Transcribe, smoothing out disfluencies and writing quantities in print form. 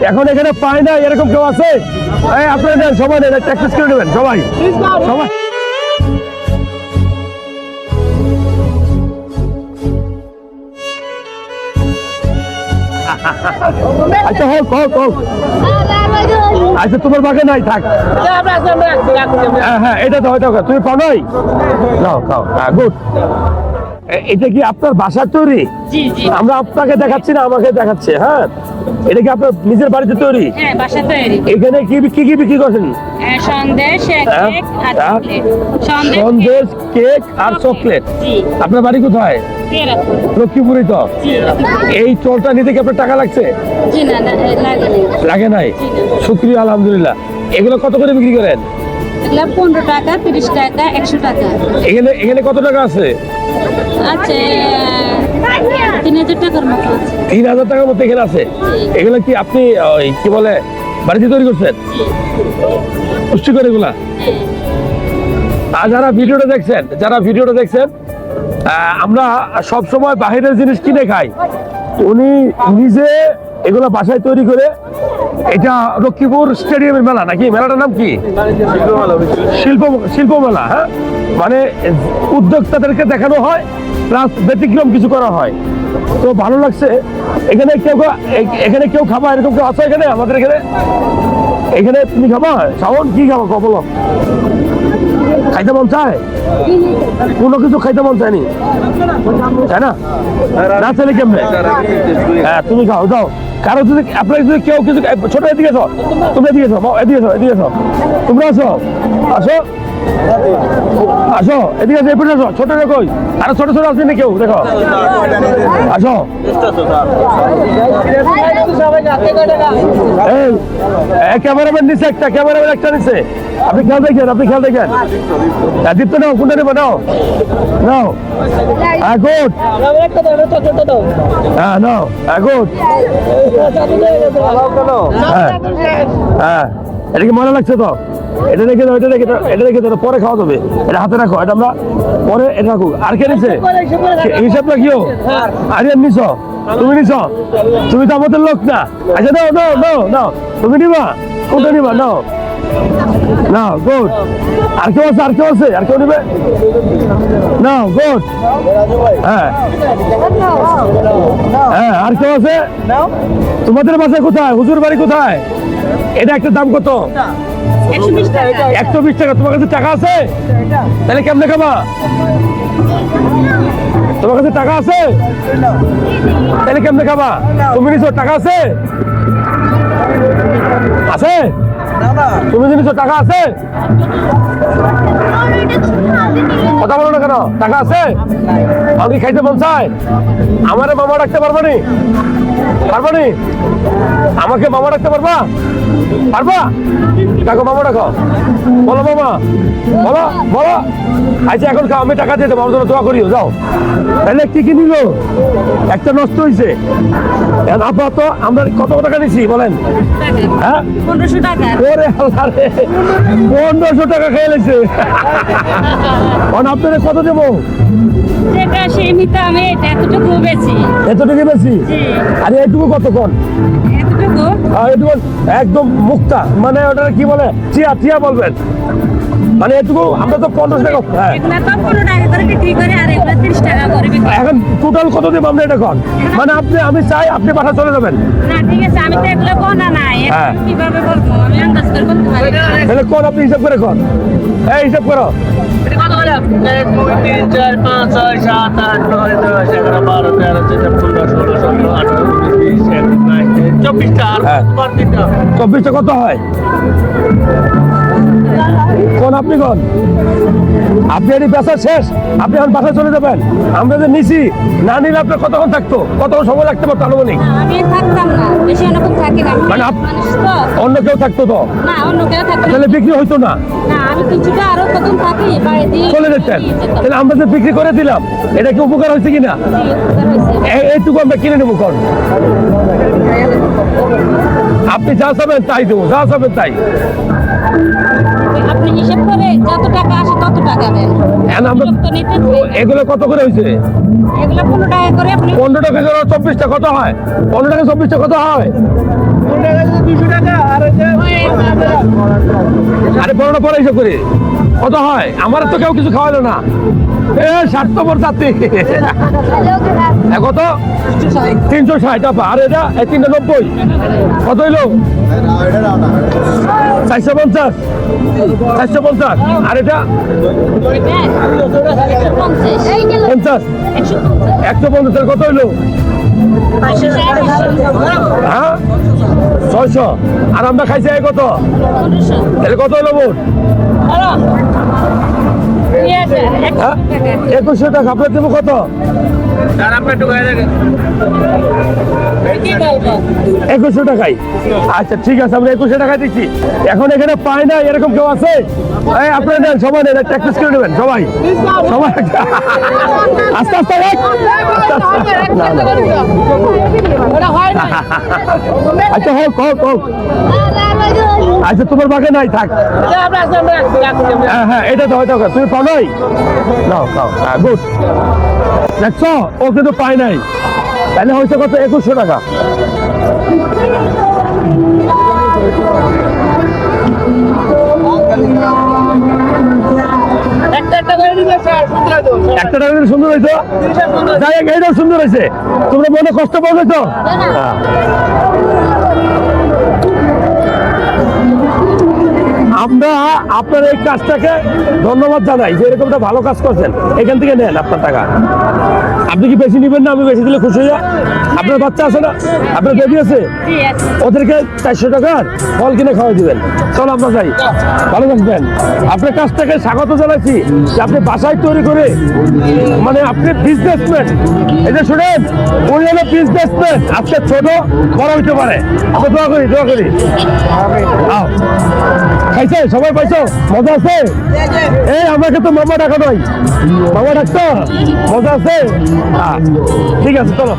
এখন এখানে পায় না এরকম কেউ আছে? এই আপনারা নেন, সবাই নেন, প্র্যাকটিস করে নেবেন সবাই সবাই। আচ্ছা হোক হোক হোক, আচ্ছা তোমার বাগে নাই থাক। হ্যাঁ হ্যাঁ, এটা তো হয়তো তুমি পাও নাই, নাও খাও। হ্যাঁ গুড। এটা কি আপনার বাসার তৈরি? জি জি, আমরা আপনাকে দেখাচ্ছি না, আমাকে দেখাচ্ছে। হ্যাঁ, এটা কি আপনার নিজের বাড়িতে তৈরি? হ্যাঁ বাসা তৈরি। এখানে কি কি বিক্রি করছেন? সন্দেশ, কেক আর চকলেট। সন্দেশ, কেক আর চকলেট। জি। আপনার বাড়ি কোথায়? লক্ষ্মীপুরে তো। জি এই চলটা নিতে কি আপনার টাকা লাগছে? জি, না না লাগে না। লাগে নাই? শুকরিয়া, আলহামদুলিল্লাহ। এগুলো কত করে বিক্রি করেন? এগুলা 15 টাকা, 30 টাকা, 100 টাকা। এখানে এখানে কত টাকা আছে? আচ্ছা 3000 টাকার মতো আছে। 3000 টাকার মতো এখানে আছে। এগুলো কি আপনি ওই কি বলে বাড়িতে তৈরি করছেন? পুষ্টিকর এগুলা? আর যারা ভিডিওটা দেখছেন, আমরা সব সময় বাহিরের জিনিস কিনে খাই, উনি নিজে এগুলো বাসায় তৈরি করে। এটা লক্ষ্মীপুর স্টেডিয়ামের মেলা নাকি? মেলাটার নাম কি? শিল্প মেলা। হ্যাঁ, মানে উদ্যোক্তাদেরকে দেখানো হয় প্লাস ব্যতিক্রম কিছু করা হয়। তো ভালো লাগছে। এখানে কেউ খাবা এরকম কেউ আছে এখানে? আমাদের এখানে তুমি খাবা? শাওন কি খাবা বলো? খাইতে মন চায়? কোনো কিছু খাইতে মন চায়নি, তাই না? না চাইলে কেমনে? হ্যাঁ তুমি খাও, যাও। কারো যদি আপনার যদি কেউ কিছু ছোট এদিকে এসো, তুমি এদিকে এসো, এদিকে এসো, তোমরা আসো আসো আসো, এদিকে এসো, এপটে আসো। ছোট কই? আরো ছোট ছোট আসবে না কেউ? দেখো আসো। এই ক্যামেরাম্যান নিচে একটা, ক্যামেরাম্যান একটা নিচে। আপনি খেয়াল দেখেন। দীপ্ত নাও, কোনটা নেবো? নাও গুড। হ্যাঁ নাও গুড। হ্যাঁ, এটা কি মজা লাগছে তো? এটা রেখে দাও, পরে খাওয়া যাবে। এটা হাতে রাখো, এটা আমরা পরে এটা রাখো। আর কে নিছে হিসাব রাখিও? আরিয়ান নিছ? তুমি নিছ? তুমি তো আমাদের লোক না। আচ্ছা নাও, তুমি নিবা? কোনটা নিবা? নাও গুড। আর কেউ আছে? আর কেউ নিবে? নাও গুড। হ্যাঁ, আর কেউ আছে? তোমাদের বাসায় কোথায়? হুজুর বাড়ি কোথায়? এটা একটা দাম কত? 120 টাকা। 120 টাকা। তোমার কাছে টাকা আছে? তাহলে কেমনে খাবা? তোমার কাছে টাকা আছে? তাহলে কেমনে খাবা? তুমি নিছো? টাকা আছে? তুমি নিছো? টাকা আছে? কথা বলো না কেন? টাকা আছে? আমি খাইতে মন চায়? আমারে মামা ডাকতে পারবানি? আমাকে মামা ডাকতে পারবা? ডাকো, মামা ডাকো, বলো মামা, বলো। আচ্ছা এখন খাও, আমি টাকা দিয়ে দেবো, আমার জন্য দোয়া করিও, যাও। তাহলে কি নিল? একটা নষ্ট হয়েছে। আপাতত আমরা কত টাকা নিছি বলেন? হ্যাঁ 1500 টাকা। ওরে আল্লাহ রে, 1500 টাকা খেয়ে লেছে। আপনাদের কত দেবো? যেটা সীমিত, আমি এতটুকু বেশি। আরে এটুকু কত কোন? এটুকু একদম মুক্তা, মানে ওটা কি বলে? টিয়া বলবেন। মানে এটুকু আমরা তো 15 টাকা। হ্যাঁ, এখন টোটাল কত দেবো আমরা? এটা কোন মানে আমি চাই আপনি বাসা চলে যাবেন। হ্যাঁ, তাহলে কোন আপনি হিসাব করে কোন? হিসাব করো। 1 2 3 4 5 6 7 8 9 10 11 12 13 14 15 16 17 18 19 20 21 22 24টা। 24টা কত হয়? কোন আপনি কোন? আপনি এটি বেচা শেষ, আপনি এখন বাসায় চলে যাবেন। আমরা যে নিছি, না নিলে আপনার কতক্ষণ থাকতো? কতক্ষণ সময় লাগতে পারতো আনুমানিক? আমি থাকতাম না, বেশি অনেকক্ষণ থাকি না। মানে অন্য কেউ থাকতো তো? না, অন্য কেউ থাকতো না। তাহলে বিক্রি হইতো না? না, আমি কিছুটা আরো কতক্ষণ থাকি, বাড়ি দিয়ে চলে যেতেন। তাহলে আমরা যে বিক্রি করে দিলাম, এটা কি উপকার হয়েছে কিনা? এইটুকু আমরা কিনে নেবো। কোন আপনি যা চাবেন তাই দেবো, যা চাবেন তাই। আপনি হিসাব করে যত টাকা আসে তত টাকা দেন। এগুলো কত করে হয়েছে? এগুলো 15 টাকা করে। আপনি 15 টাকা করে 24টা কত হয়? 15 টাকা 24টা কত হয়? আরে বড়টা পরে এসব করে কত হয়? আমার তো কেউ কিছু খাওয়ালো না। এ স্বার্থপর জাতি। কত? 360 টাকা। আর এটা 390 কত হইলো? 450 450। আর এটা 50 150 কত হইলো? হ্যাঁ 600। আর আমরা খাইছি কত? তাহলে কত হইলো মোট? 2100 টাকা। আপনার দেবো কত? 2100 টাকাই। আচ্ছা ঠিক আছে, আমরা 2100 টাকায় দিচ্ছি। এখন এখানে পাই না এরকম কেউ আছে? এই আপনারা নেন, সবাই নেন, প্র্যাকটিস করে নেবেন সবাই সবাই। আস্তে আস্তে আচ্ছা হোক হোক হোক। আচ্ছা তোমার বাগে নাই থাক। হ্যাঁ হ্যাঁ এটা তো হয়তো তুমি পাও নাই, নাও খাও। হ্যাঁ গুড। দেখছো ও কিন্তু পায় নাই, তাহলে হয়েছে কত? 2100 টাকা। একটা টাকা সুন্দর হয়েছে, যাই হোক এইটাও সুন্দর হয়েছে। তোমরা মনে কষ্ট পাবে তো? আমরা আপনার এই কাজটাকে ধন্যবাদ জানাই যে এরকমটা ভালো কাজ করছেন। এখান থেকে নেন আপনার টাকা। আপনি কি বেশি নেবেন না? আমি বেশি দিলে খুশি হয়ে যায়। আপনার বাচ্চা আছে না? আপনার বেবি আছে? ওদেরকে 400 টাকার ফল কিনে খাওয়াই দিবেন। চল আমরা যাই, ভালো থাকবেন। আপনার কাছ থেকে স্বাগত জানাচ্ছি যে আপনি বাসায় তৈরি করে, মানে আপনি বিজনেসম্যান। এই যে শুনেন, উনি হলো বিজনেসম্যান। আজকে ছোট বড় হইতে পারে। আমরা দোয়া করি দোয়া করি। আও খাইছে সবাই, পাইছো? মজা আছে? এই আমাকে তো মামা ডাকা নয়, মামা ডাকতো। মজা আছে? ঠিক আছে চলো।